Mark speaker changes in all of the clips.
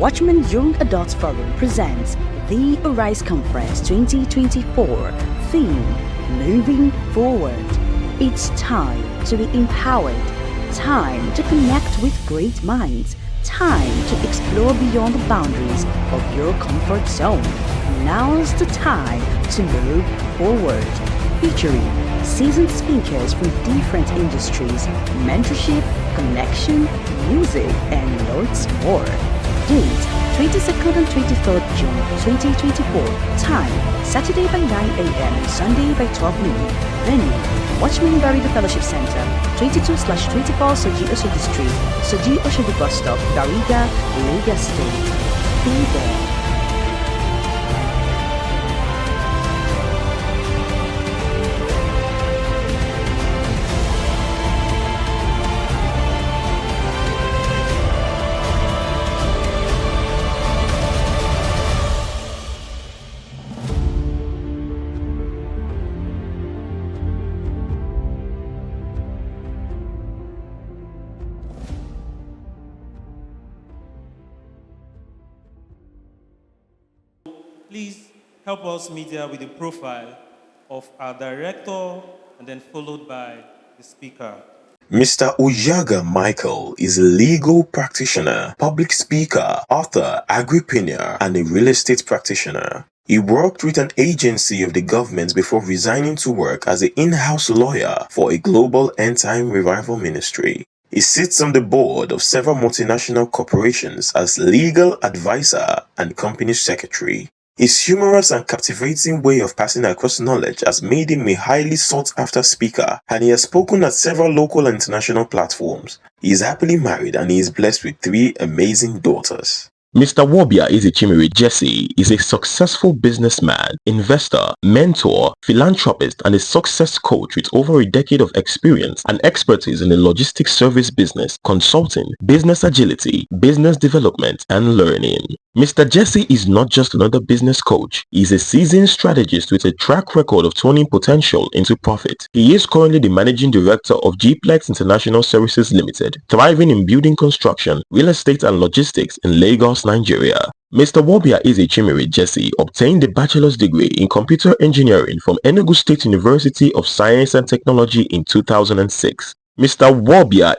Speaker 1: Watchman Young Adults Forum presents the Arise Conference 2024. Theme: Moving Forward. It's time to be empowered. Time to connect with great minds. Time to explore beyond the boundaries of your comfort zone. Now's the time to move forward. Featuring seasoned speakers from different industries, mentorship, connection, music, and loads more. Date: 22nd and 23rd June 2024. Time: Saturday by 9 a.m. and Sunday by 12 noon. Venue: Watchman Bariga Fellowship Center, 22/24 Soji Oshodi Street, Soji Oshodi Bus Stop, Bariga, Lagos State. Be there.
Speaker 2: Please help us, media, with the profile of our director and then followed by the speaker.
Speaker 3: Mr. Oyaga Michael is a legal practitioner, public speaker, author, agripreneur, and a real estate practitioner. He worked with an agency of the government before resigning to work as an in-house lawyer for a global end-time revival ministry. He sits on the board of several multinational corporations as legal advisor and company secretary. His humorous and captivating way of passing across knowledge has made him a highly sought-after speaker, and he has spoken at several local and international platforms. He is happily married and he is blessed with 3 amazing daughters. Mr. Ezechimere Jesse is a successful businessman, investor, mentor, philanthropist, and a success coach with over a decade of experience and expertise in the logistics service business, consulting, business agility, business development, and learning. Mr. Jesse is not just another business coach. He is a seasoned strategist with a track record of turning potential into profit. He is currently the managing director of Gplex International Services Limited, thriving in building construction, real estate, and logistics in Lagos, Nigeria. Mr. Ezechimere Jesse obtained a bachelor's degree in computer engineering from Enugu State University of Science and Technology in 2006. Mr.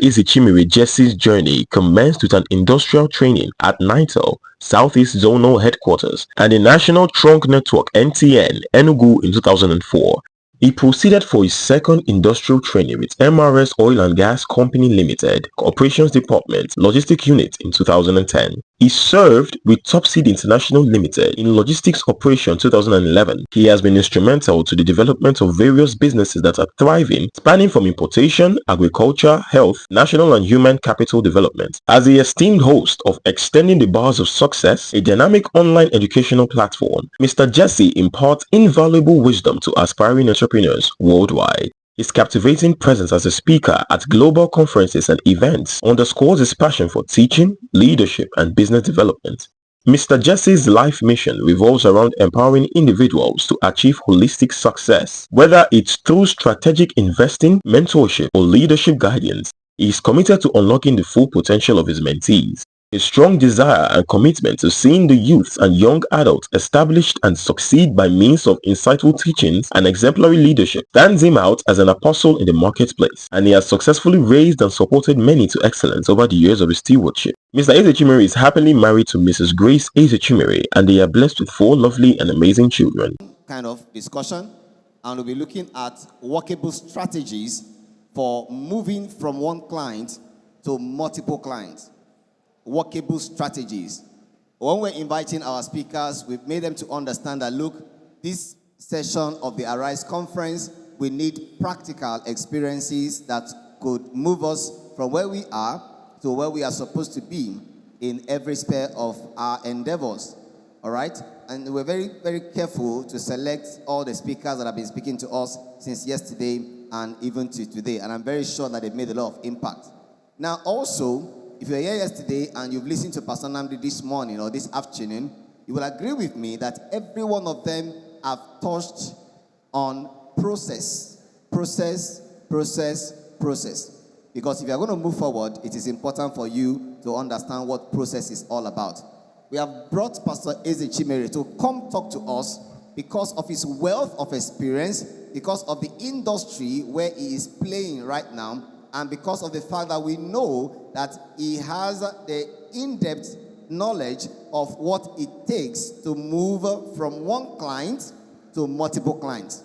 Speaker 3: Ezechimere Jesse's journey commenced with an industrial training at NITEL, Southeast Zonal Headquarters, and the National Trunk Network (NTN) Enugu in 2004. He proceeded for his second industrial training with MRS Oil and Gas Company Limited, Operations Department, Logistics Unit in 2010. He served with Topseed International Limited in Logistics Operation 2011. He has been instrumental to the development of various businesses that are thriving, spanning from importation, agriculture, health, national and human capital development. As the esteemed host of Extending the Bars of Success, a dynamic online educational platform, Mr. Jesse imparts invaluable wisdom to aspiring entrepreneurs worldwide. His captivating presence as a speaker at global conferences and events underscores his passion for teaching, leadership, and business development. Mr. Jesse's life mission revolves around empowering individuals to achieve holistic success. Whether it's through strategic investing, mentorship, or leadership guidance, he is committed to unlocking the full potential of his mentees. His strong desire and commitment to seeing the youth and young adults established and succeed by means of insightful teachings and exemplary leadership stands him out as an apostle in the marketplace, and he has successfully raised and supported many to excellence over the years of his stewardship. Mr. Ezechimere is happily married to Mrs. Grace Ezechimere, and they are blessed with 4 lovely and amazing children.
Speaker 4: Kind of discussion, and we'll be looking at workable strategies for moving from one client to multiple clients. Workable strategies. When we're inviting our speakers, we've made them to understand that, look, this session of the Arise Conference, we need practical experiences that could move us from where we are to where we are supposed to be in every sphere of our endeavors. All right? And we're very, very careful to select all the speakers that have been speaking to us since yesterday and even to today. And I'm very sure that they've made a lot of impact. Now, also, if you were here yesterday and you've listened to Pastor Namdi this morning or this afternoon, you will agree with me that every one of them have touched on process. Because if you're going to move forward, it is important for you to understand what process is all about. we have brought Pastor Ezechimere to come talk to us because of his wealth of experience, because of the industry where he is playing right now, and because of the fact that we know that he has the in-depth knowledge of what it takes to move from one client to multiple clients.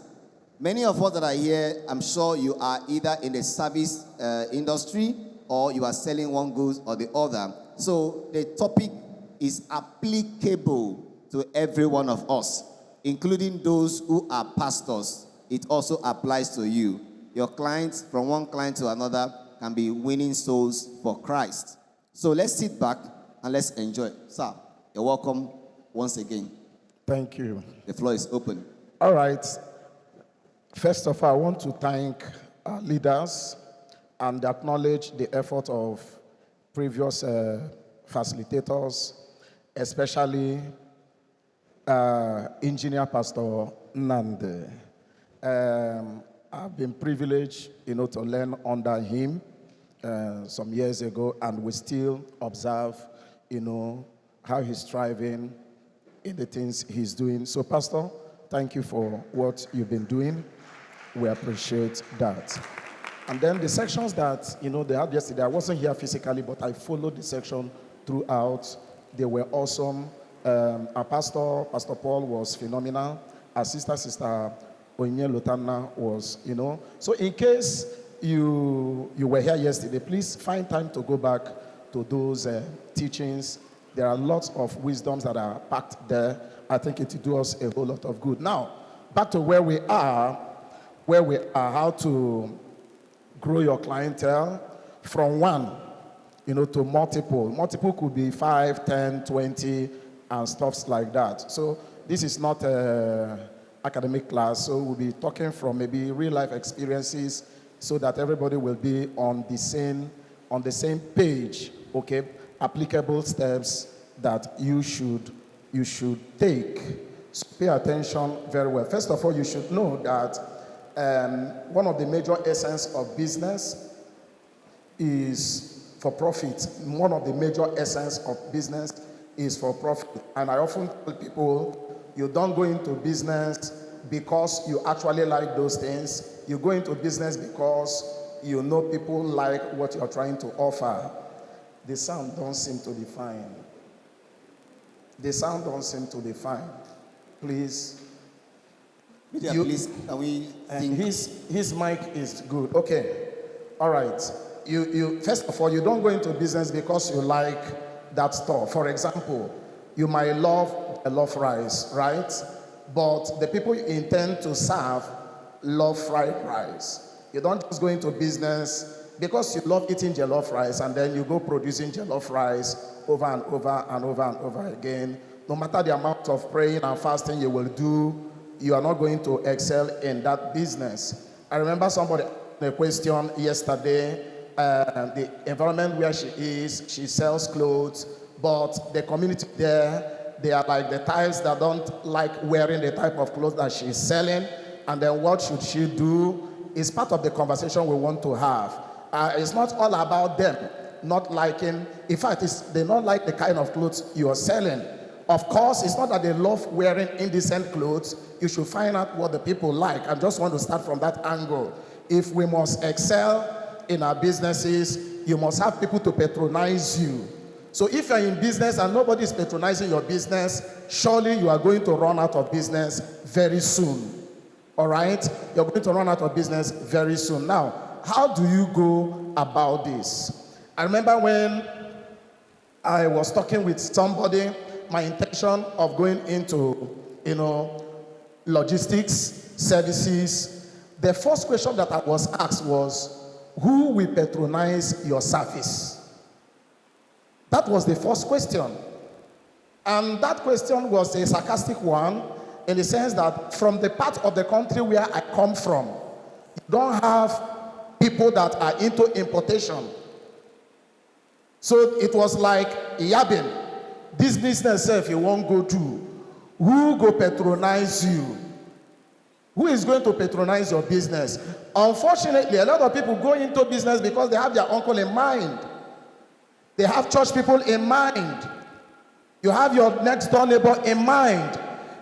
Speaker 4: Many of us that are here, I'm sure you are either in the service industry or you are selling one goods or the other. So the topic is applicable to every one of us, including those who are pastors. It also applies to you. Your clients, from one client to another, can be winning souls for Christ. So let's sit back and let's enjoy. Sir, you're welcome once again.
Speaker 5: Thank you.
Speaker 4: The floor is open.
Speaker 5: All right. First of all, I want to thank our leaders and acknowledge the effort of previous facilitators, especially Engineer Pastor Nande. I've been privileged, to learn under him some years ago, and we still observe, how he's striving in the things he's doing. So, Pastor, thank you for what you've been doing. We appreciate that. And then the sections that, they had yesterday, I wasn't here physically, but I followed the section throughout. They were awesome. Our pastor, Pastor Paul, was phenomenal. Our sister Onye Lotana was, So in case you were here yesterday, please find time to go back to those teachings. There are lots of wisdoms that are packed there. I think it will do us a whole lot of good. Now, back to where we are, how to grow your clientele from one, to multiple. Multiple could be 5, 10, 20, and stuffs like that. So this is not an academic class, so we'll be talking from maybe real-life experiences so that everybody will be on the same page, okay? Applicable steps that you should take. So pay attention very well. First of all, you should know that one of the major essence of business is for profit. One of the major essence of business is for profit. And I often tell people, you don't go into business because you actually like those things. You go into business because you know people like what you're trying to offer. The sound don't seem to be fine. Please.
Speaker 4: Please, can we think?
Speaker 5: His mic is good. Okay. All right. You first of all, you don't go into business because you like that store. For example, you might love rice, right? But the people you intend to serve love fried rice. You don't just go into business because you love eating jollof rice and then you go producing jollof rice over and over and over and over again. No matter the amount of praying and fasting you will do, you are not going to excel in that business. I remember somebody asked a question yesterday. The environment where she is, she sells clothes, but the community there, they are like the types that don't like wearing the type of clothes that she's selling. And then what should she do? Is part of the conversation we want to have. It's not all about them not liking. In fact, they don't like the kind of clothes you are selling. Of course, it's not that they love wearing indecent clothes. You should find out what the people like. I just want to start from that angle. If we must excel in our businesses, you must have people to patronize you. So if you're in business and nobody is patronizing your business, surely you are going to run out of business very soon. All right? You're going to run out of business very soon. Now, how do you go about this? I remember when I was talking with somebody, my intention of going into, logistics, services, the first question that I was asked was, who will patronize your service? That was the first question. And that question was a sarcastic one in the sense that from the part of the country where I come from, you don't have people that are into importation. So it was like yabbing. This business if you won't go to, who go patronize you? Who is going to patronize your business? Unfortunately, a lot of people go into business because they have their uncle in mind. They have church people in mind. You have your next door neighbor in mind.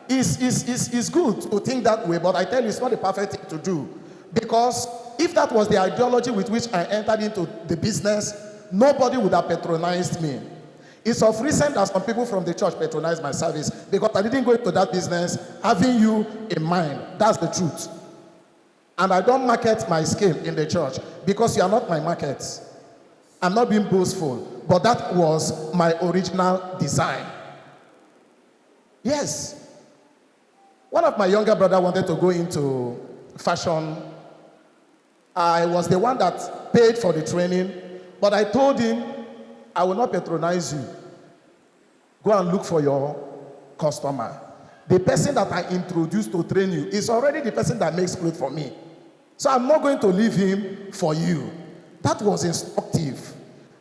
Speaker 5: It's good to think that way, but I tell you, it's not the perfect thing to do. Because if that was the ideology with which I entered into the business, nobody would have patronized me. It's of recent that some people from the church patronized my service because I didn't go into that business having you in mind. That's the truth. And I don't market my skill in the church because you are not my market. I'm not being boastful, but that was my original design. Yes. One of my younger brothers wanted to go into fashion. I was the one that paid for the training, but I told him, I will not patronize you. Go and look for your customer. The person that I introduced to train you is already the person that makes clothes for me. So I'm not going to leave him for you. That was instructive.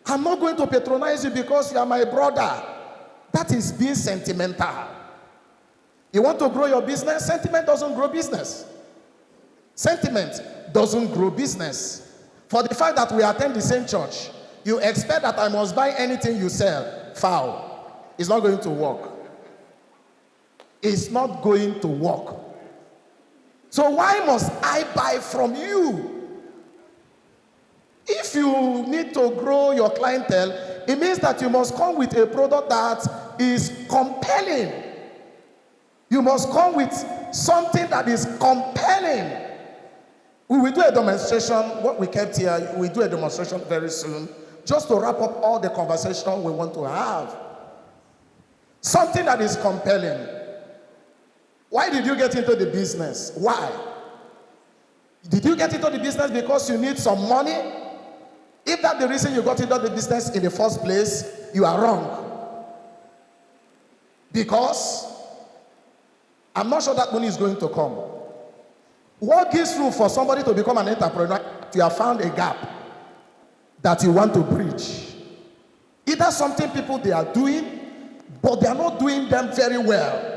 Speaker 5: I'm not going to patronize you because you are my brother. That is being sentimental. You want to grow your business? Sentiment doesn't grow business. Sentiment doesn't grow business. For the fact that we attend the same church, you expect that I must buy anything you sell. Foul. It's not going to work. It's not going to work. So why must I buy from you? If you need to grow your clientele, it means that you must come with a product that is compelling. You must come with something that is compelling. We will do a demonstration. What we kept here, we do a demonstration very soon, just to wrap up all the conversation we want to have. Something that is compelling. Why did you get into the business? Why? Did you get into the business because you need some money? If that's the reason you got into the business in the first place, you are wrong. Because I'm not sure that money is going to come. What gives room for somebody to become an entrepreneur? You have found a gap that you want to bridge. Either something people they are doing, but they are not doing them very well.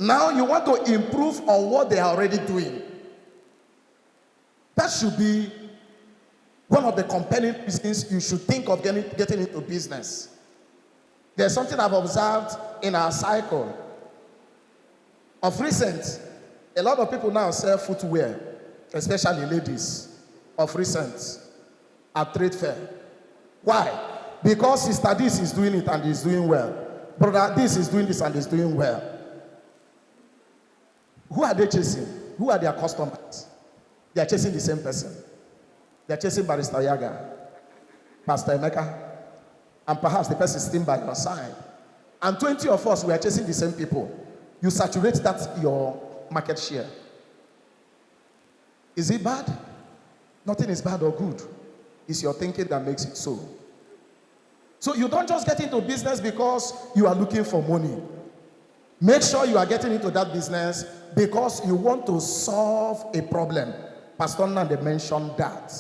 Speaker 5: Now you want to improve on what they are already doing. That should be one of the compelling reasons you should think of getting into business. There's something I've observed in our cycle. Of recent, a lot of people now sell footwear, especially ladies, of recent, at trade fair. Why? Because Sister this is doing it and is doing well. Brother this is doing this and is doing well. Who are they chasing? Who are their customers? They are chasing the same person. They are chasing Barrister Yaga, Pastor Emeka, and perhaps the person sitting by your side. And 20 of us, we are chasing the same people. You saturate that your market share. Is it bad? Nothing is bad or good. It's your thinking that makes it so. So you don't just get into business because you are looking for money. Make sure you are getting into that business because you want to solve a problem. Pastor Nande mentioned that.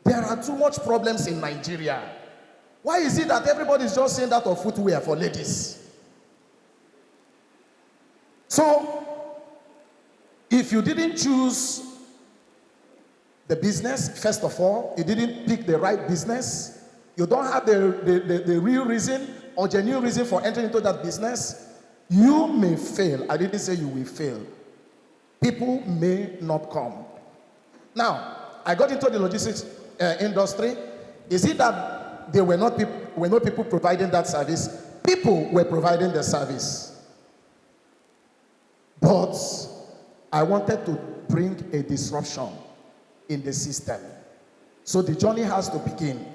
Speaker 5: There are too much problems in Nigeria. Why is it that everybody is just saying that of footwear for ladies? So, if you didn't choose the business, first of all, you didn't pick the right business, you don't have the real reason or genuine reason for entering into that business, you may fail. I didn't say you will fail. People may not come. Now, I got into the logistics industry. Is it that there were not people providing that service? People were providing the service. But I wanted to bring a disruption in the system. So the journey has to begin.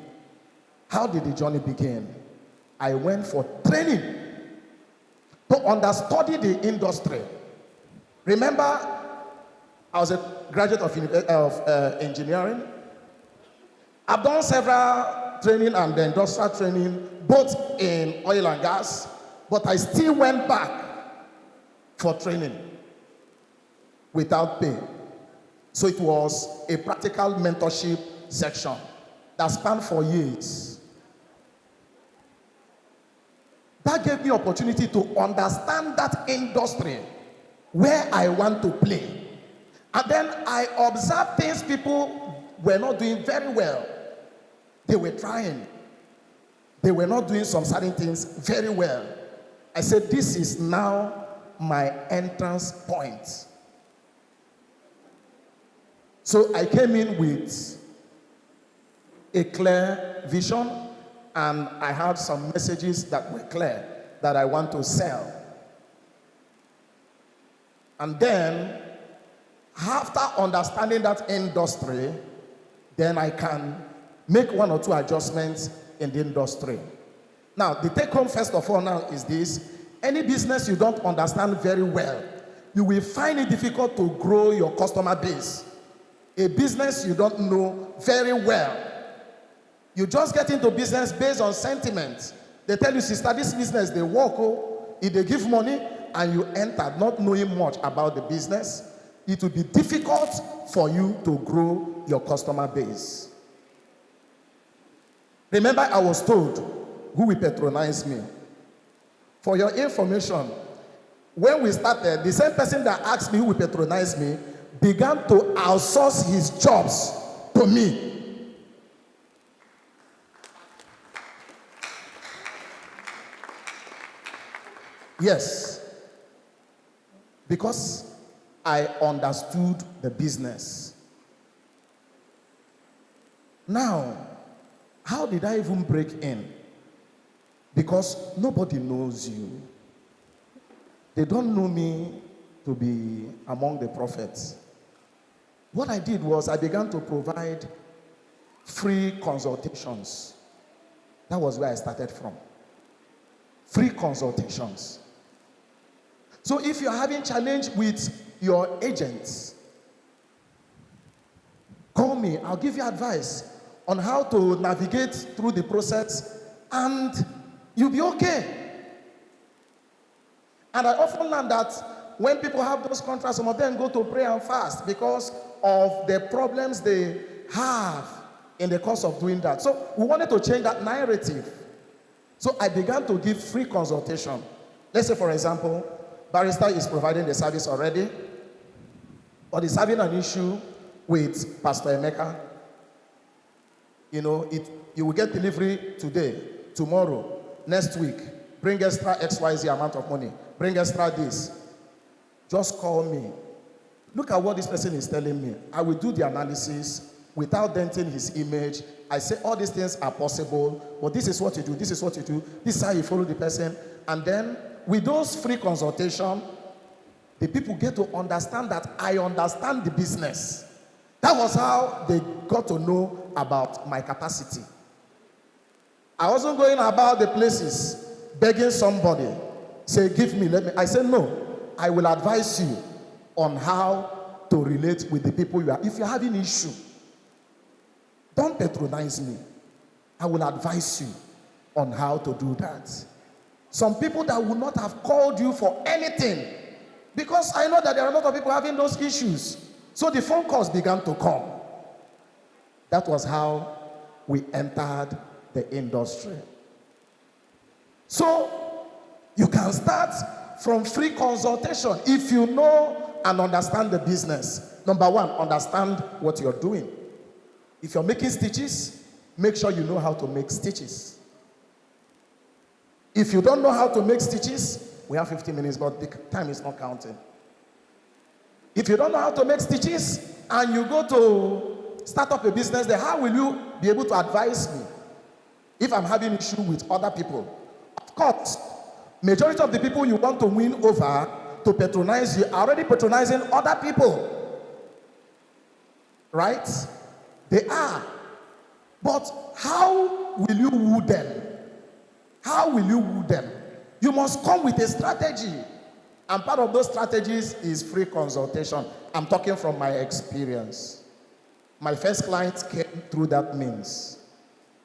Speaker 5: How did the journey begin? I went for training to understudy the industry. Remember, I was a graduate of engineering. I've done several training and industrial training, both in oil and gas, but I still went back for training without pay. So it was a practical mentorship section that spanned 4 years. That gave me opportunity to understand that industry, where I want to play. And then I observed things people were not doing very well. They were trying, they were not doing some certain things very well. I said, this is now my entrance point. So I came in with a clear vision, and I had some messages that were clear that I want to sell. And then, after understanding that industry, then I can make one or two adjustments in the industry. Now, the take home first of all now is this: any business you don't understand very well, you will find it difficult to grow your customer base. A business you don't know very well, you just get into business based on sentiment. They tell you, sister, this business, they work, if they give money, and you enter not knowing much about the business, it will be difficult for you to grow your customer base. Remember, I was told who will patronize me. For your information, when we started, the same person that asked me who will patronize me began to outsource his jobs to me. Yes. Because I understood the business. Now, how did I even break in? Because nobody knows you. They don't know me to be among the prophets. What I did was I began to provide free consultations. That was where I started from. Free consultations. So if you're having challenge with your agents, call me. I'll give you advice on how to navigate through the process, and you'll be okay. And I often learn that when people have those contracts, some of them go to pray and fast because of the problems they have in the course of doing that. So we wanted to change that narrative. So I began to give free consultation. Let's say, for example, Barrister is providing the service already, or is having an issue with Pastor Emeka. You know, you will get delivery today, tomorrow, next week. Bring extra XYZ amount of money. Bring extra this. Just call me. Look at what this person is telling me. I will do the analysis without denting his image. I say all these things are possible, but this is what you do, this is what you do, this is how you follow the person. And then with those free consultation, the people get to understand that I understand the business. That was how they got to know about my capacity. I wasn't going about the places begging somebody, say, give me, let me. I said, no, I will advise you on how to relate with the people you are. If you're having issue, don't patronize me. I will advise you on how to do that. Some people that would not have called you for anything, because I know that there are a lot of people having those issues. So the phone calls began to come. That was how we entered the industry. So you can start from free consultation if you know and understand the business. Number one, understand what you're doing. If you're making stitches, make sure you know how to make stitches. If you don't know how to make stitches, we have 15 minutes, but the time is not counting. If you don't know how to make stitches and you go to start up a business, then how will you be able to advise me if I'm having issue with other people? Of course, majority of the people you want to win over to patronize you are already patronizing other people. Right? They are. But how will you woo them? How will you woo them? You must come with a strategy. And part of those strategies is free consultation. I'm talking from my experience. My first clients came through that means.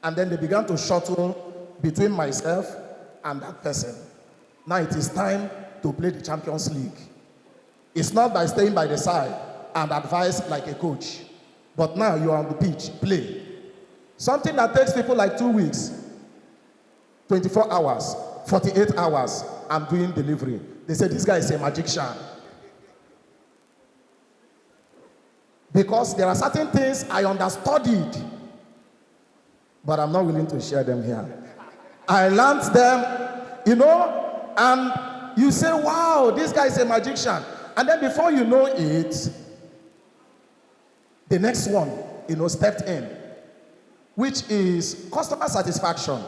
Speaker 5: And then they began to shuttle between myself and that person. Now it is time to play the Champions League. It's not by staying by the side and advise like a coach. But now you're on the pitch, play. Something that takes people like 2 weeks, 24 hours, 48 hours, I'm doing delivery. They say, this guy is a magician. Because there are certain things I understudied, but I'm not willing to share them here. I learned them, and you say, wow, this guy is a magician. And then before you know it, the next one, stepped in, which is customer satisfaction.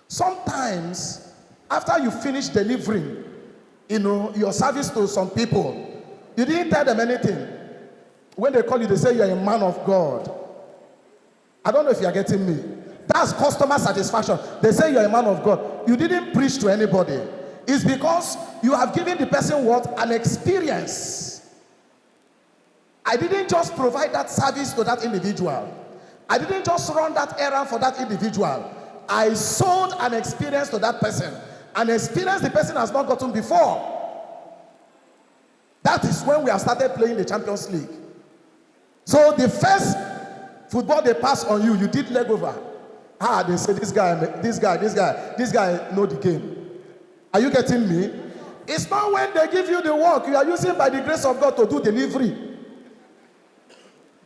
Speaker 5: Sometimes, after you finish delivering, your service to some people, you didn't tell them anything. When they call you, they say you're a man of God. I don't know if you're getting me. That's customer satisfaction. They say you're a man of God. You didn't preach to anybody. It's because you have given the person what? An experience. I didn't just provide that service to that individual. I didn't just run that errand for that individual. I sold an experience to that person. An experience the person has not gotten before. That is when we have started playing the Champions League. So the first football they pass on you, you did leg over. They say this guy know the game. Are you getting me? It's not when they give you the work, you are using by the grace of God to do delivery.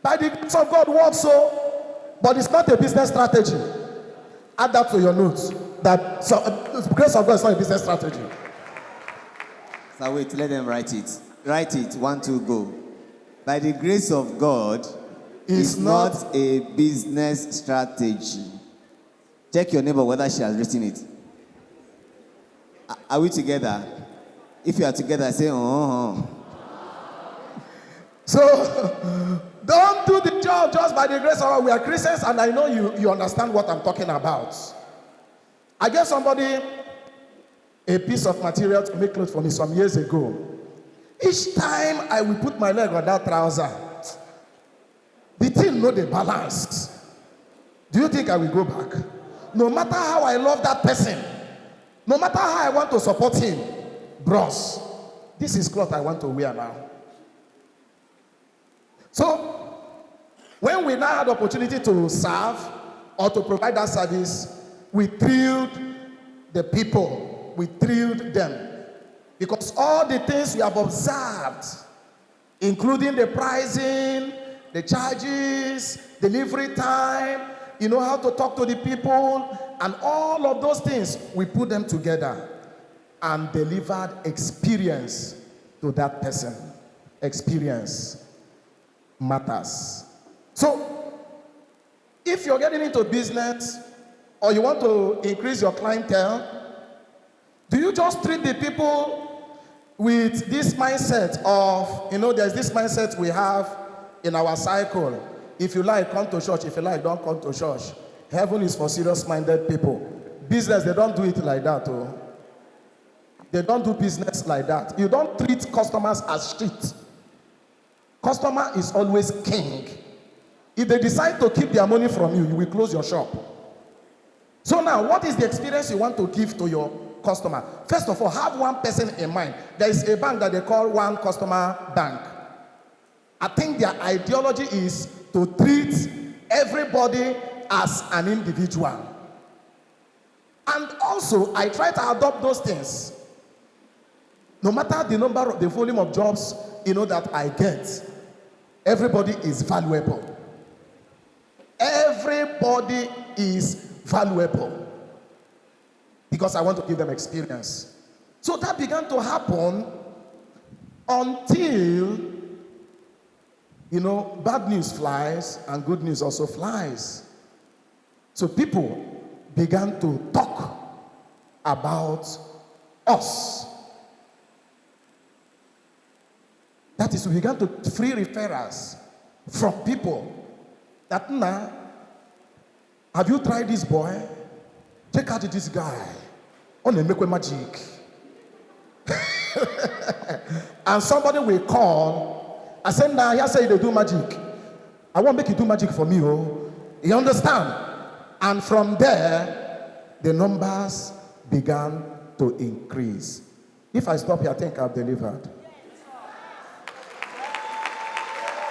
Speaker 5: By the grace of God works but it's not a business strategy. Add that to your notes. The grace of God is not a business strategy.
Speaker 4: So wait, let them write it. Write it. 1, 2, go. By the grace of God is not a business strategy. Check your neighbor whether she has written it. Are we together? If you are together, say,
Speaker 5: So, don't do the job just by the grace of God. We are Christians, and I know you understand what I'm talking about. I gave somebody a piece of material to make clothes for me some years ago. Each time I will put my leg on that trouser, the thing know the balance. Do you think I will go back? No matter how I love that person, no matter how I want to support him, bros, this is cloth I want to wear now. So, when we now had the opportunity to serve or to provide that service, we thrilled the people. We thrilled them. Because all the things we have observed, including the pricing, the charges, delivery time, how to talk to the people, and all of those things, we put them together and delivered experience to that person. Experience matters. So, if you're getting into business or you want to increase your clientele, do you just treat the people with this mindset of, there's this mindset we have in our cycle. If you like, come to church. If you like, don't come to church. Heaven is for serious-minded people. Business, they don't do it like that. They don't do business like that. You don't treat customers as shit. Customer is always king. If they decide to keep their money from you, you will close your shop. So now, what is the experience you want to give to your customer? First of all, have one person in mind. There is a bank that they call One Customer Bank. I think their ideology is to treat everybody as an individual. And also, I try to adopt those things. No matter the volume of jobs, that I get, everybody is valuable. Everybody is valuable. Because I want to give them experience. So that began to happen until, bad news flies and good news also flies. So people began to talk about us. That is, we began to free referrals from people that, have you tried this boy? Check out this guy. On a make magic. And somebody will call. I said, here say they do magic. I won't make you do magic for me. You understand? And from there, the numbers began to increase. If I stop here, I think I've delivered.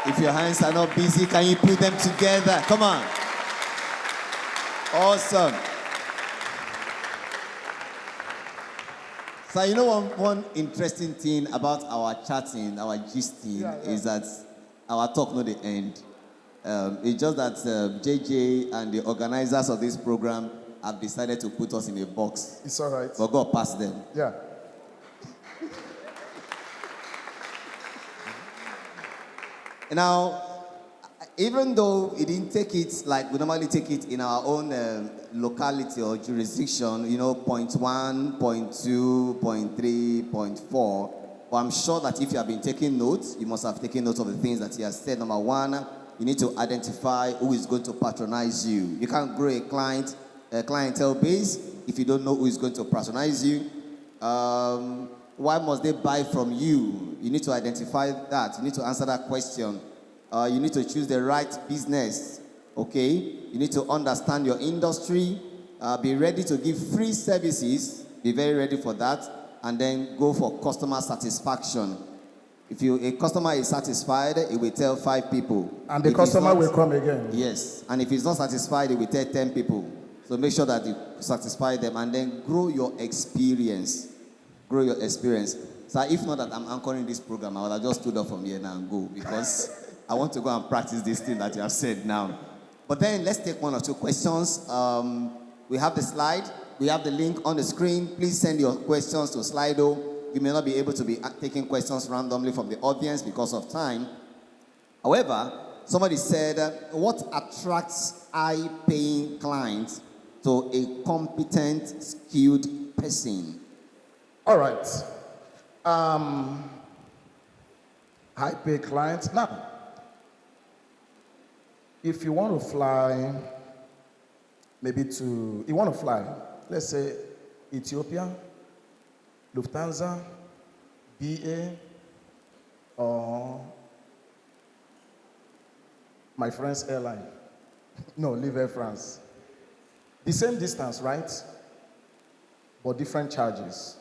Speaker 4: If your hands are not busy, can you put them together? Come on. Awesome. So one interesting thing about our chatting, our gisting, is that our talk not the end. It's just that JJ and the organizers of this program have decided to put us in a box.
Speaker 5: It's all right.
Speaker 4: But God passed them.
Speaker 5: Yeah.
Speaker 4: Now, even though he didn't take it like we normally take it in our own locality or jurisdiction, 0.1, 0.2, 0.3, 0.4, but I'm sure that if you have been taking notes, you must have taken notes of the things that he has said. Number one, you need to identify who is going to patronize you. You can't grow a clientele base if you don't know who is going to patronize you. Why must they buy from you? You need to identify that. You need to answer that question. You need to choose the right business, okay? You need to understand your industry. Be ready to give free services. Be very ready for that. And then go for customer satisfaction. If a customer is satisfied, he will tell 5 people.
Speaker 5: And the customer will come again.
Speaker 4: Yes. And if he's not satisfied, he will tell 10 people. So make sure that you satisfy them and then grow your experience. Grow your experience. So if not that I'm anchoring this program, I would have just stood up from here now and go because I want to go and practice this thing that you have said now. But then let's take 1 or 2 questions. We have the slide. We have the link on the screen. Please send your questions to Slido. We may not be able to be taking questions randomly from the audience because of time. However, somebody said, what attracts high-paying clients to a competent, skilled person?
Speaker 5: All right. High-pay clients. Now, if you want to fly, let's say Ethiopia, Lufthansa, BA, or my friend's airline. No, leave Air France. The same distance, right? But different charges.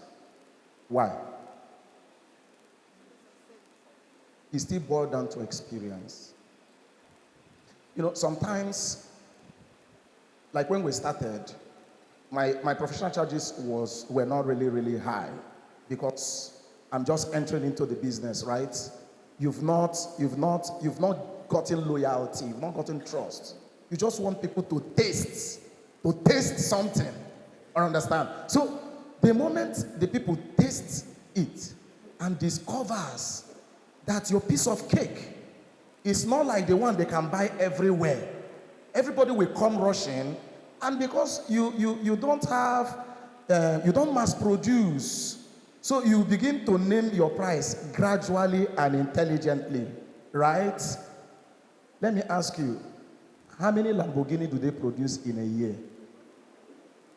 Speaker 5: Why? It still boils down to experience. Sometimes, like when we started, my professional charges were not really, really high because I'm just entering into the business, right? You've not gotten loyalty, you've not gotten trust. You just want people to taste something. Or understand? So the moment the people taste it and discovers that your piece of cake is not like the one they can buy everywhere, everybody will come rushing. And because you don't have, you don't mass produce, so you begin to name your price gradually and intelligently, right? Let me ask you, how many Lamborghini do they produce in a year?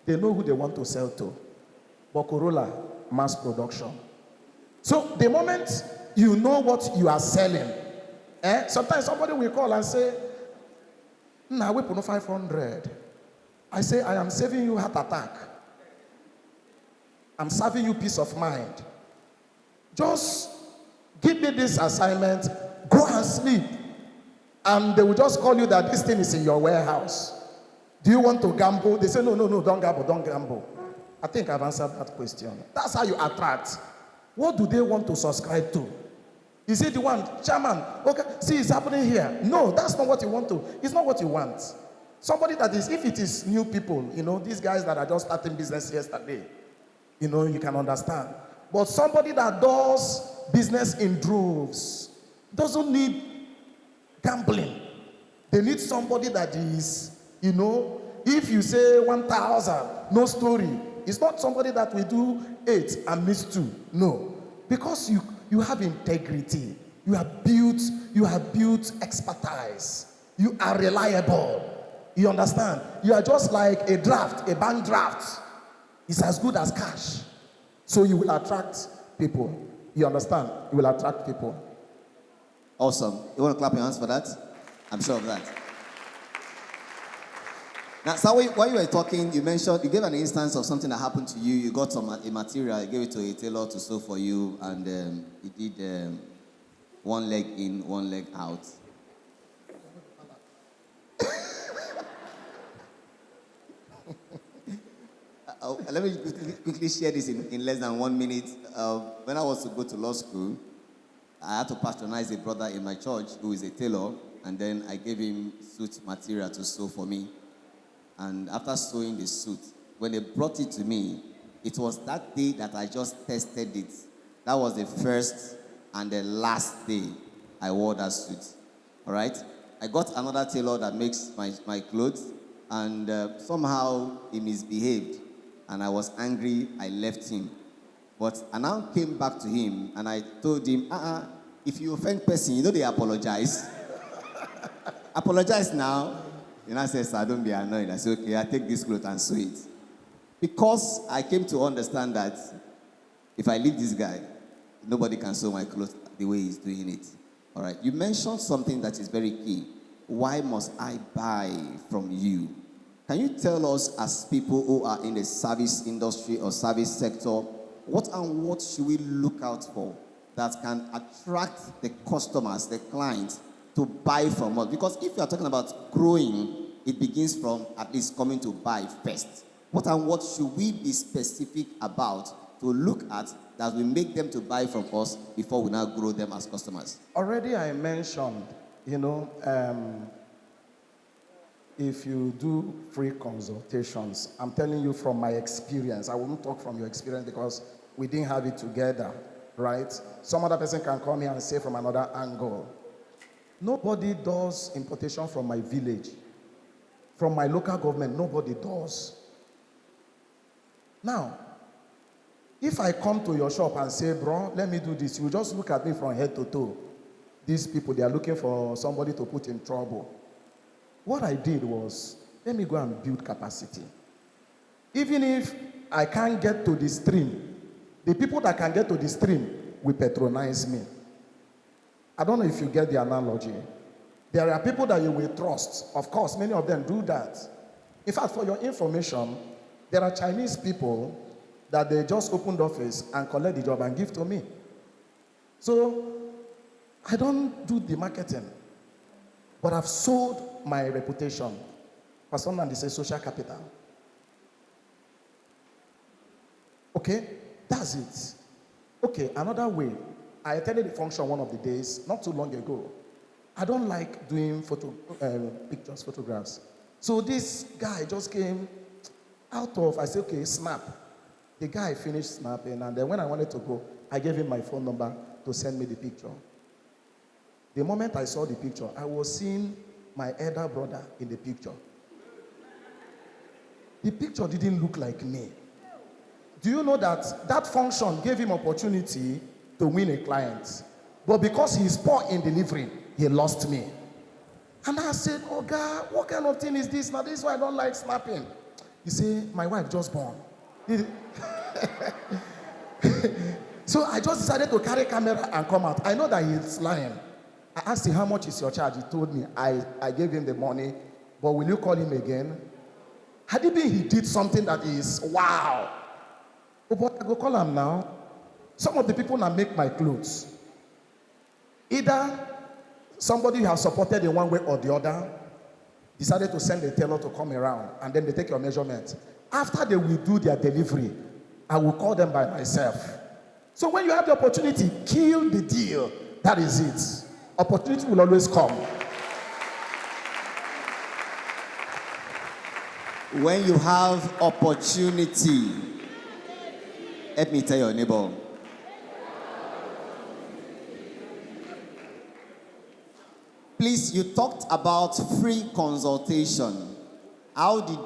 Speaker 5: They know who they want to sell to. But Corolla, mass production. So the moment you know what you are selling, sometimes somebody will call and say, nah, we put 500. I say, I am saving you heart attack. I'm serving you peace of mind. Just give me this assignment, go and sleep. And they will just call you that this thing is in your warehouse. Do you want to gamble? They say, no, don't gamble. I think I've answered that question. That's how you attract. What do they want to subscribe to? Is it the one, chairman, okay, see, it's happening here. No, that's not what you want to. It's not what you want. Somebody that is, if it is new people, these guys that are just starting business yesterday, you can understand. But somebody that does business in droves doesn't need gambling. They need somebody that is, if you say 1,000, no story. It's not somebody that will do 8 and miss 2. No. Because you have integrity. You have built expertise. You are reliable. You understand? You are just like a draft, a bank draft. It's as good as cash. So you will attract people. You understand? You will attract people.
Speaker 4: Awesome. You want to clap your hands for that? I'm sure of that. Now, so while you were talking, you gave an instance of something that happened to you. You got a material, you gave it to a tailor to sew for you, and he did one leg in, one leg out. Let me quickly share this in less than 1 minute. When I was to go to law school, I had to patronize a brother in my church who is a tailor, and then I gave him suit material to sew for me. And after sewing the suit, when they brought it to me, it was that day that I just tested it. That was the first and the last day I wore that suit. All right? I got another tailor that makes my clothes, and somehow he misbehaved, and I was angry. I left him. But I now came back to him, and I told him, if you offend person, you know they apologize. Apologize now. And I said, sir, don't be annoyed. I said, okay, I take this cloth and sew it. Because I came to understand that if I leave this guy, nobody can sew my clothes the way he's doing it. All right. You mentioned something that is very key. Why must I buy from you? Can you tell us, as people who are in the service industry or service sector, what and what should we look out for that can attract the customers, the clients, to buy from us? Because if you are talking about growing, it begins from at least coming to buy first. What and what should we be specific about to look at that will make them to buy from us before we now grow them as customers?
Speaker 5: Already I mentioned, if you do free consultations, I'm telling you from my experience, I won't talk from your experience because we didn't have it together, right? Some other person can come here and say from another angle. Nobody does importation from my village. From my local government, nobody does. Now, if I come to your shop and say, bro, let me do this, you just look at me from head to toe. These people, they are looking for somebody to put in trouble. What I did was, let me go and build capacity. Even if I can't get to the stream, the people that can get to the stream will patronize me. I don't know if you get the analogy. There are people that you will trust. Of course, many of them do that. In fact, for your information, there are Chinese people that they just opened office and collect the job and give to me. So, I don't do the marketing, but I've sold my reputation. Pastor Nandi says social capital. Okay, that's it. Okay, another way. I attended a function one of the days, not too long ago. I don't like doing photographs. So this guy just came out of, I said, okay, snap. The guy finished snapping, and then when I wanted to go, I gave him my phone number to send me the picture. The moment I saw the picture, I was seeing my elder brother in the picture. The picture didn't look like me. Do you know that that function gave him opportunity to win a client? But because he's poor in delivering, he lost me. And I said, oh God, what kind of thing is this? Now this is why I don't like snapping. He said, my wife just born. So I just decided to carry camera and come out. I know that he's lying. I asked him, how much is your charge? He told me. I gave him the money. But will you call him again? Had it been he did something that is, wow. Oh, but I go call him now. Some of the people now make my clothes. Either somebody you have supported in one way or the other decided to send a tailor to come around, and then they take your measurement. After they will do their delivery, I will call them by myself. So when you have the opportunity, kill the deal. That is it. Opportunity will always come.
Speaker 4: When you have opportunity, let me tell your neighbor. Please, you talked about free consultation. How did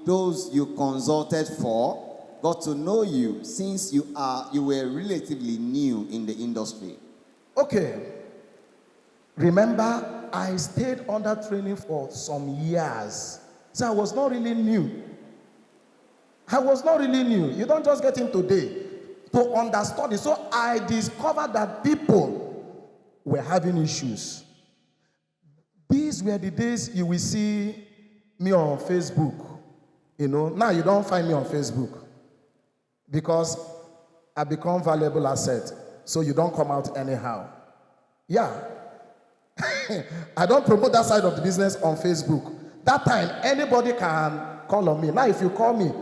Speaker 4: those you consulted for got to know you, since you were relatively new in the industry?
Speaker 5: Okay. Remember, I stayed under training for some years. So I was not really new. You don't just get in today to understudy. So I discovered that people were having issues. These were the days you will see me on Facebook. Now you don't find me on Facebook because I become valuable asset. So you don't come out anyhow. Yeah. I don't promote that side of the business on Facebook. That time, anybody can call on me. Now, if you call me,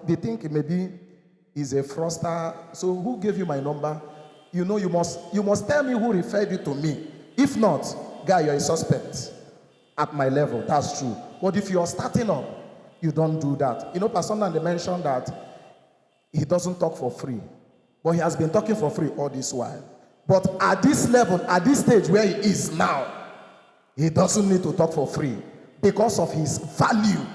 Speaker 5: they think maybe is a fraudster. So who gave you my number? You must tell me who referred you to me. If not, guy, you're a suspect at my level. That's true. But if you're starting up, you don't do that. You know, Pastor Nande mentioned that he doesn't talk for free. But he has been talking for free all this while. But at this level, at this stage where he is now, he doesn't need to talk for free because of his value.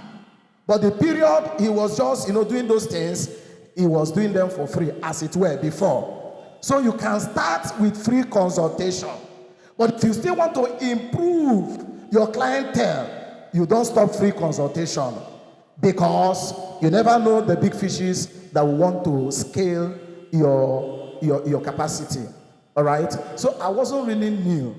Speaker 5: But the period he was just, doing those things, he was doing them for free, as it were, before. So you can start with free consultation. But if you still want to improve your clientele, you don't stop free consultation, because you never know the big fishes that will want to scale your capacity. All right? So I wasn't really new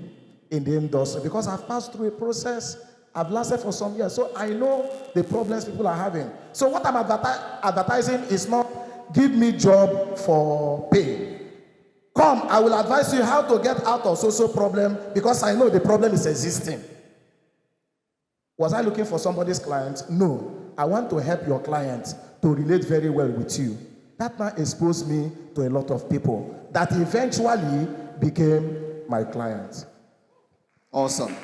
Speaker 5: in the industry because I've passed through a process. I've lasted for some years. So I know the problems people are having. So what I'm advertising is not give me job for pay. Come, I will advise you how to get out of social problem, because I know the problem is existing. Was I looking for somebody's client? No. I want to help your client to relate very well with you. That man exposed me to a lot of people that eventually became my clients.
Speaker 4: Awesome.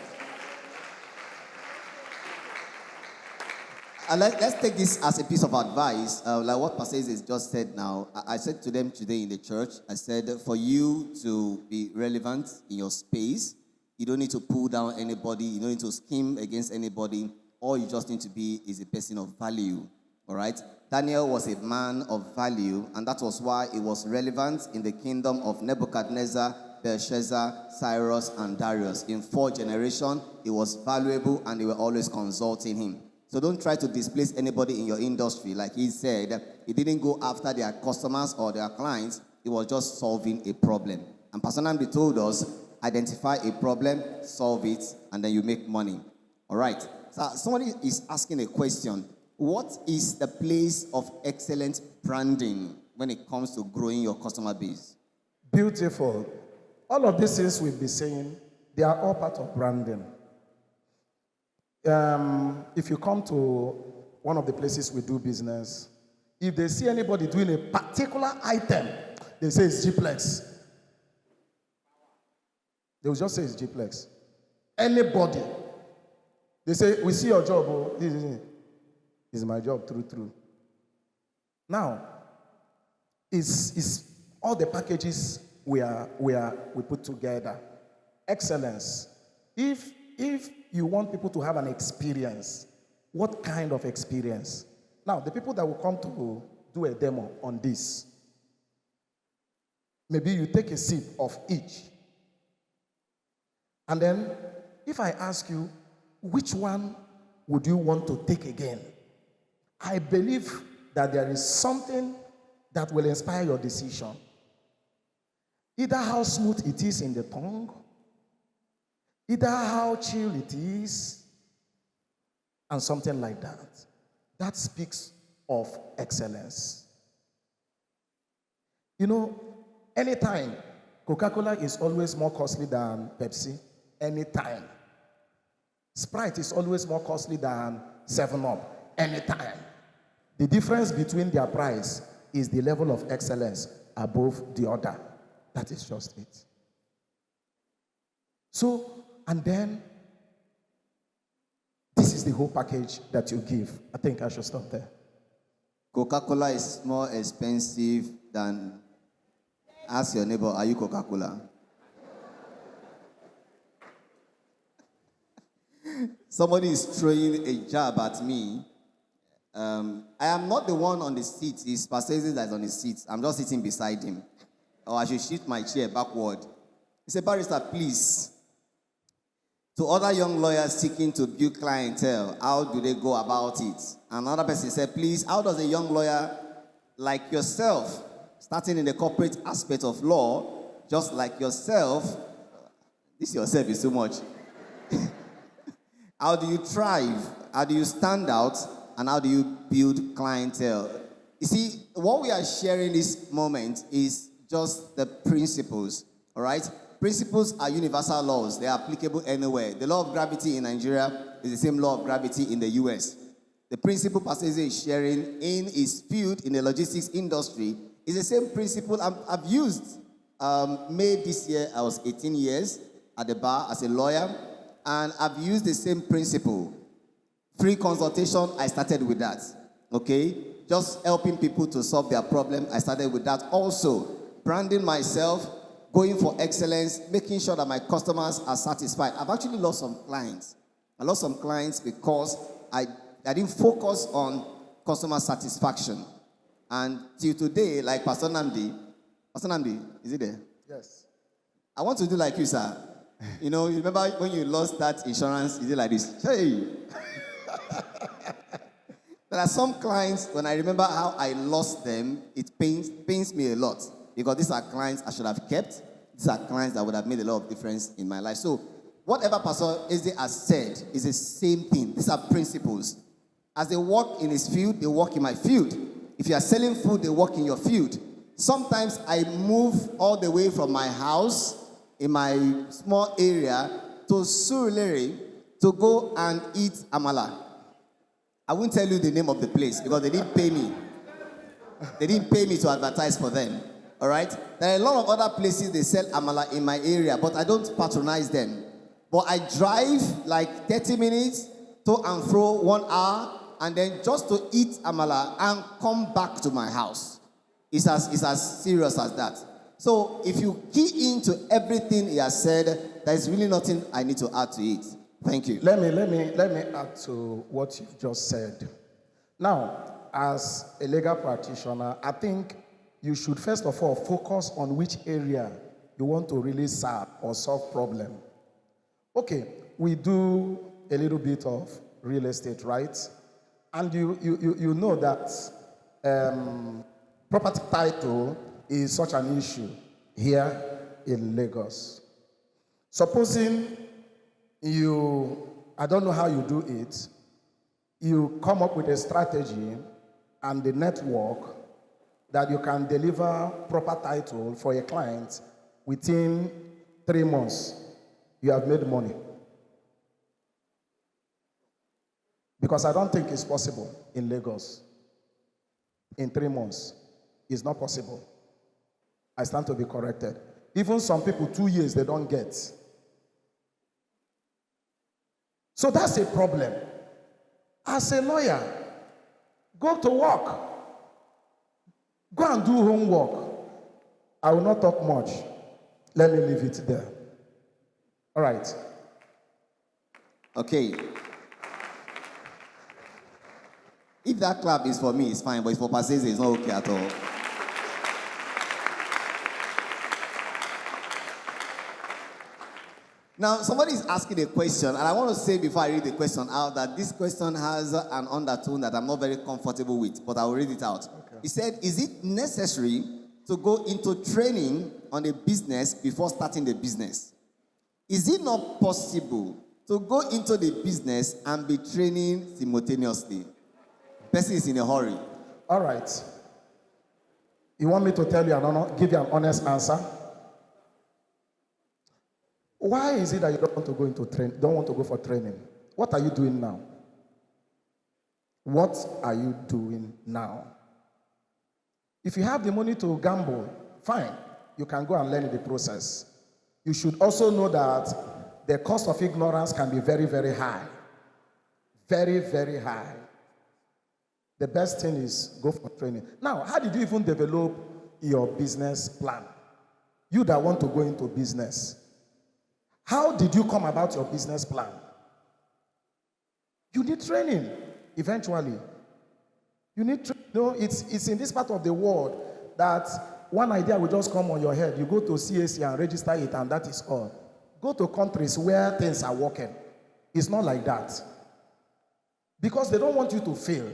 Speaker 4: Let's take this as a piece of advice. Like what Pastor Ezechimere just said now. I said to them today in the church, I said, for you to be relevant in your space, you don't need to pull down anybody. You don't need to scheme against anybody. All you just need to be is a person of value. All right? Daniel was a man of value, and that was why it was relevant in the kingdom of Nebuchadnezzar, Belshazzar, Cyrus, and Darius. In 4 generations, he was valuable, and they were always consulting him. So don't try to displace anybody in your industry. Like he said, he didn't go after their customers or their clients. He was just solving a problem. And Pastor Namdi told us, identify a problem, solve it, and then you make money. All right. So somebody is asking a question. What is the place of excellent branding when it comes to growing your customer base?
Speaker 5: Beautiful. All of these things we'll be saying, they are all part of branding. If you come to one of the places we do business, if they see anybody doing a particular item, they say it's G-Plex. They will just say it's G-Plex. Anybody. They say, we see your job. Oh, this is my job, true. Now, it's all the packages we put together. Excellence. If you want people to have an experience, what kind of experience? Now, the people that will come to do a demo on this, maybe you take a sip of each. And then, if I ask you, which one would you want to take again? I believe that there is something that will inspire your decision. Either how smooth it is in the tongue, either how chill it is, and something like that. That speaks of excellence. You know, anytime, Coca-Cola is always more costly than Pepsi. Anytime. Sprite is always more costly than 7-Up. Anytime. The difference between their price is the level of excellence above the other. That is just it. So, and then, this is the whole package that you give. I think I should stop there.
Speaker 4: Coca-Cola is more expensive than... Ask your neighbor, are you Coca-Cola? Somebody is throwing a jab at me. I am not the one on the seat. It's Pastor Ezechimere that is on the seat. I'm just sitting beside him. Or I should shift my chair backward. He said, barrister, please. To other young lawyers seeking to build clientele, how do they go about it? Another person said, please, how does a young lawyer like yourself, starting in the corporate aspect of law, just like yourself, this yourself is too much. How do you thrive? How do you stand out? And how do you build clientele? You see, what we are sharing this moment is just the principles, all right? Principles are universal laws. They are applicable anywhere. The law of gravity in Nigeria is the same law of gravity in the US. The principle Pastor Ezechimere is sharing in his field in the logistics industry is the same principle I've used. May this year, I was 18 years at the bar as a lawyer. And I've used the same principle. Free consultation, I started with that. Okay? Just helping people to solve their problem, I started with that. Also, branding myself, going for excellence, making sure that my customers are satisfied. I've actually lost some clients. I lost some clients because I didn't focus on customer satisfaction. And till today, like Pastor Namdi, is it there?
Speaker 5: Yes.
Speaker 4: I want to do like you, sir. You know, you remember when you lost that insurance, you did like this. Hey! There are some clients, when I remember how I lost them, it pains me a lot. Because these are clients I should have kept. These are clients that would have made a lot of difference in my life. So, whatever Pastor Eze has said is the same thing. These are principles. As they work in his field, they work in my field. If you are selling food, they work in your field. Sometimes I move all the way from my house in my small area to Surulere to go and eat amala. I won't tell you the name of the place because they didn't pay me. They didn't pay me to advertise for them. All right? There are a lot of other places they sell amala in my area, but I don't patronize them. But I drive like 30 minutes to and fro, 1 hour, and then just to eat amala and come back to my house. It's as serious as that. So if you key into everything he has said, there is really nothing I need to add to it. Thank you.
Speaker 5: Let me add to what you've just said. Now, as a legal practitioner, I think you should first of all focus on which area you want to really serve or solve problem. Okay, we do a little bit of real estate, right? And you know that property title is such an issue here in Lagos. Supposing I don't know how you do it, you come up with a strategy and the network that you can deliver proper title for a client within 3 months. You have made money. Because I don't think it's possible in Lagos. In 3 months. It's not possible. I stand to be corrected. Even some people, 2 years, they don't get. So that's a problem. As a lawyer, go to work. Go and do homework. I will not talk much. Let me leave it there. All right.
Speaker 4: Okay. If that clap is for me, it's fine, but if for Pasese, it's not okay at all. Now, somebody is asking a question, and I want to say before I read the question out that this question has an undertone that I'm not very comfortable with, but I will read it out. Okay. He said, is it necessary to go into training on a business before starting the business? Is it not possible to go into the business and be training simultaneously? Person is in a hurry.
Speaker 5: All right. You want me to tell you give you an honest answer? Why is it that you don't want to go into don't want to go for training? What are you doing now? What are you doing now? If you have the money to gamble, fine. You can go and learn the process. You should also know that the cost of ignorance can be very, very high. Very, very high. The best thing is go for training. Now, how did you even develop your business plan? You that want to go into business. How did you come about your business plan? You need training, eventually. You need it's in this part of the world that one idea will just come on your head. You go to CAC and register it, and that is all. Go to countries where things are working. It's not like that. Because they don't want you to fail.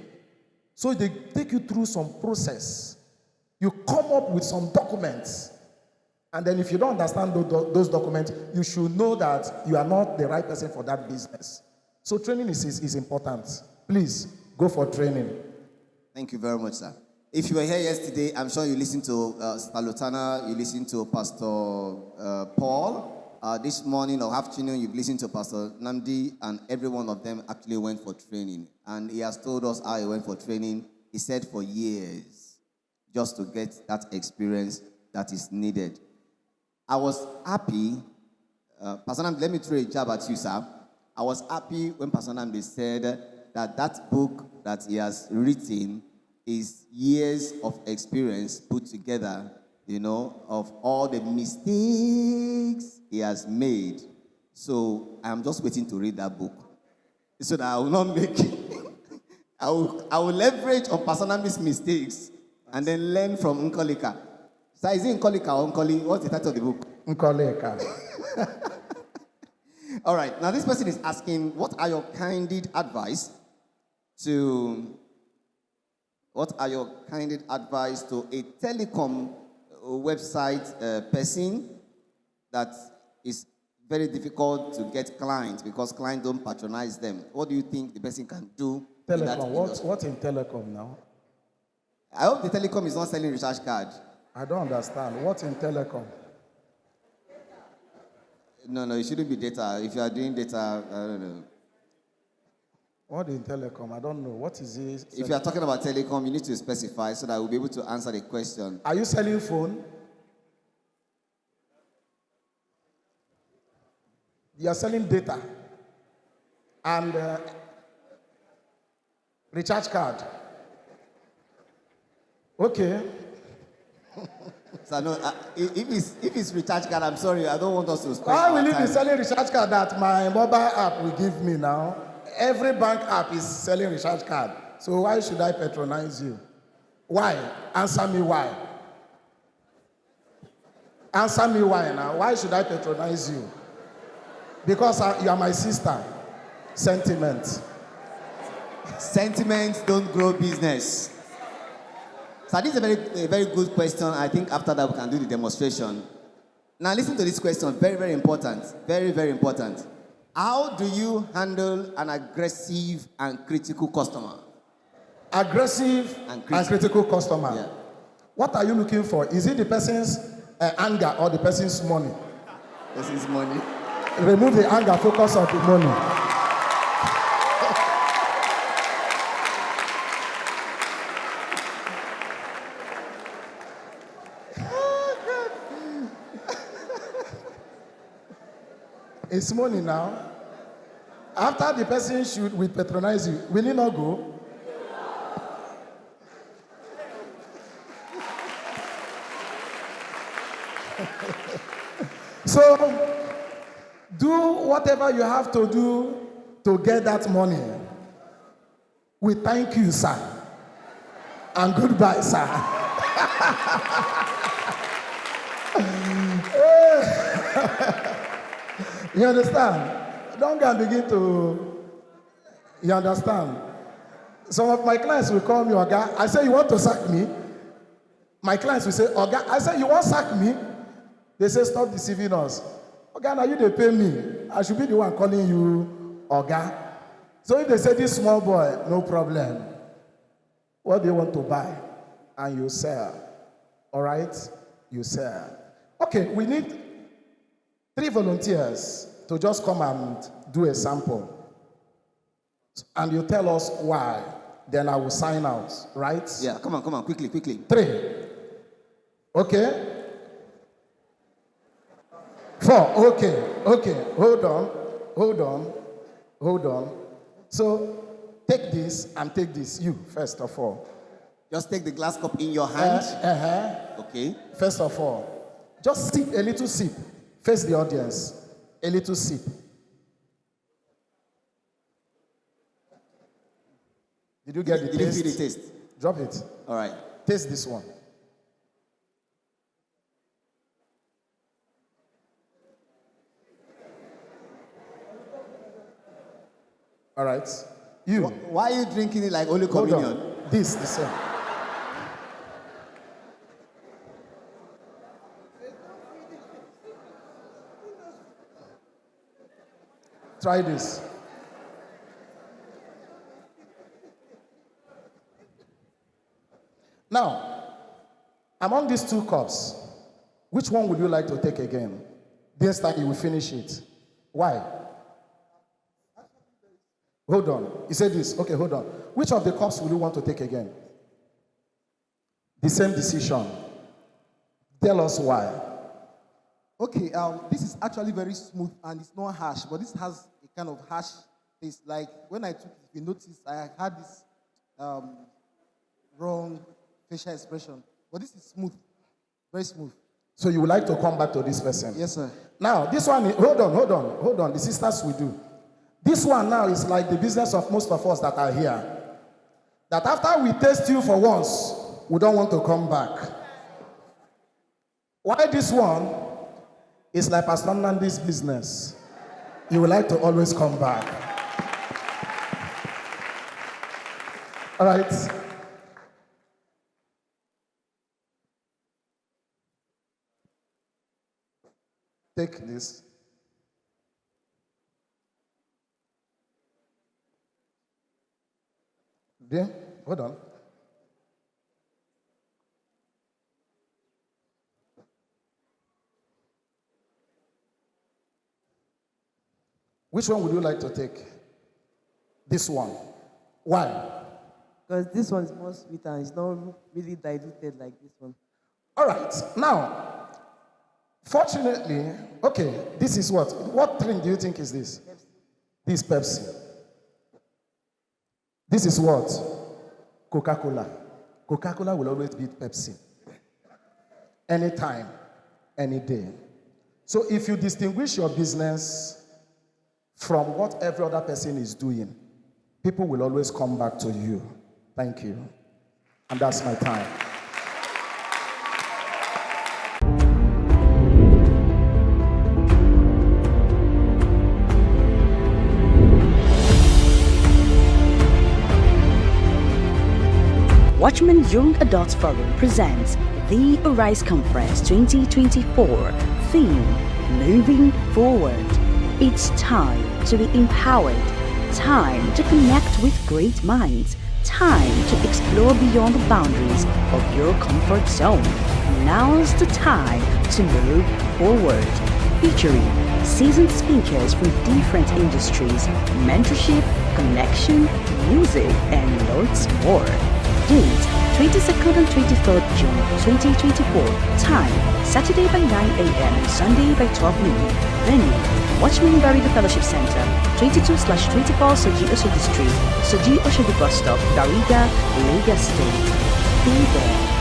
Speaker 5: So they take you through some process. You come up with some documents. And then if you don't understand those documents, you should know that you are not the right person for that business. So training is important. Please, go for training.
Speaker 4: Thank you very much, sir. If you were here yesterday, I'm sure you listened to Salutana, you listened to Pastor Paul. This morning or afternoon, you've listened to Pastor Namdi, and every one of them actually went for training. And he has told us how he went for training. He said for years, just to get that experience that is needed. I was happy. Pastor Namdi, let me throw a jab at you, sir. I was happy when Pastor Nnamdi said that that book that he has written is years of experience put together, of all the mistakes he has made. So I'm just waiting to read that book so that I will not make I will leverage on Pastor Nnamdi's mistakes and then learn from Nkolika. So is it Nkolika or Nkoli? What's the title of the book?
Speaker 5: Nkolika.
Speaker 4: All right. Now this person is asking, what are your candid advice to a telecom website person that is very difficult to get clients because clients don't patronize them? What do you think the person can do?
Speaker 5: Telecom. What in telecom now?
Speaker 4: I hope the telecom is not selling recharge card.
Speaker 5: I don't understand. What in telecom?
Speaker 4: No, it shouldn't be data. If you are doing data, I don't know.
Speaker 5: What in telecom? I don't know. What is it?
Speaker 4: If you are talking about telecom, you need to specify so that we'll be able to answer the question.
Speaker 5: Are you selling phone? You are selling data and recharge card. Okay.
Speaker 4: So no, if it's recharge card, I'm sorry, I don't want us to spend
Speaker 5: Why will
Speaker 4: our
Speaker 5: you
Speaker 4: time.
Speaker 5: be selling recharge card that my mobile app will give me now? Every bank app is selling recharge card. So why should I patronize you? Why? Answer me why. Answer me why now. Why should I patronize you? Because you are my sister. Sentiment.
Speaker 4: Sentiments don't grow business. So this is a very good question. I think after that we can do the demonstration. Now listen to this question. Very, very important. Very, very important. How do you handle an aggressive and critical customer?
Speaker 5: Aggressive and critical customer.
Speaker 4: Yeah.
Speaker 5: What are you looking for? Is it the person's anger or the person's money?
Speaker 4: This is money.
Speaker 5: Remove the anger, focus on the money. It's money now. After the person will patronize you, will he not go? So, do whatever you have to do to get that money. We thank you, sir. And goodbye, sir. You understand? Don't go and begin to... You understand? Some of my clients will call me, Oga. I say, you want to sack me? My clients will say, Oga. I say, you want to sack me? They say, stop deceiving us. Oga, now you they pay me. I should be the one calling you Oga. So if they say, this small boy, no problem. What do you want to buy? And you sell. All right? You sell. Okay, we need 3 volunteers to just come and do a sample. And you tell us why. Then I will sign out, right?
Speaker 4: Yeah, come on, quickly.
Speaker 5: 3. Okay? 4. Okay. Hold on. So, take this and take this. You, first of all.
Speaker 4: Just take the glass cup in your hand. Okay.
Speaker 5: First of all, just sip, a little sip. Face the audience. A little sip. Did you get the taste?
Speaker 4: Did you feel the taste?
Speaker 5: Drop it.
Speaker 4: All right.
Speaker 5: Taste this one. All right. You.
Speaker 4: Why are you drinking it like Holy
Speaker 5: Hold
Speaker 4: Communion?
Speaker 5: on. This, the same. Try this. Now, among these 2 cups, which one would you like to take again? This time you will finish it. Why? Hold on. He said this. Okay, hold on. Which of the cups would you want to take again? The same decision. Tell us why.
Speaker 6: Okay, this is actually very smooth and it's not harsh, but this has a kind of harsh taste. Like when I took it, if you notice, I had this wrong facial expression. But this is smooth, very smooth.
Speaker 5: So you would like to come back to this person?
Speaker 6: Yes, sir.
Speaker 5: Now, this one, hold on. The sisters will do. This one now is like the business of most of us that are here. That after we taste you for once, we don't want to come back. Why this one is like Pastor Nandi's business. You would like to always come back. All right. Take this. There, hold on. Which one would you like to take? This one. Why?
Speaker 7: Because this one is more sweet and it's not really diluted like this one.
Speaker 5: All right. Now, fortunately, okay, this is what? What drink do you think is this?
Speaker 7: Pepsi.
Speaker 5: This Pepsi. This is what? Coca-Cola. Coca-Cola will always beat Pepsi. Anytime, any day. So if you distinguish your business from what every other person is doing, people will always come back to you. Thank you. And that's my time.
Speaker 1: Watchman Young Adults Forum presents the Arise Conference 2024. Theme: Moving Forward. It's time to be empowered. Time to connect with great minds. Time to explore beyond the boundaries of your comfort zone. Now's the time to move forward. Featuring seasoned speakers from different industries, mentorship, connection, music, and loads more. Date: 22nd and 23rd June 2024. Time: Saturday by 9 a.m. Sunday by 12 noon. Venue: Watchman Bariga Fellowship Center, 22/24 Soji Oshodi Street, Soji Oshodi Bus Stop, Bariga, Lagos State. Be there.